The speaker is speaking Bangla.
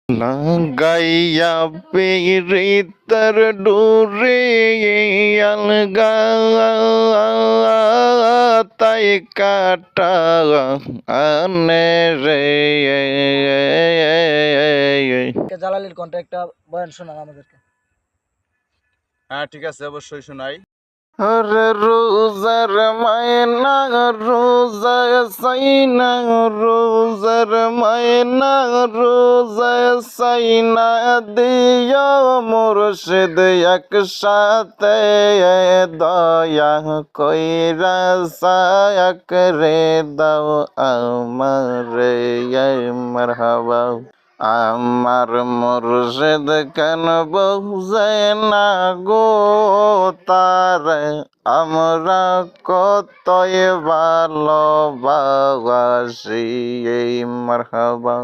লাগাইয়া পিরিতের ডুরে আলগা তাই কাটা আনে রে। জালালির কণ্ঠে একটা বয়ান শোনান আমাদেরকে। হ্যাঁ ঠিক আছে, অবশ্যই শোনাই। হরে রোজার মায়না রোজা সাইনা রোজার মায়না রোজা সাইনা দিও মুর্শিদ একসাথে দয়া কইরা সায়াক রে দাও আমারে মারহাবা। আমার মুর্শিদ কেন বুঝে না গো তারে আমরা কতই ভালোবাসি মারহাবা।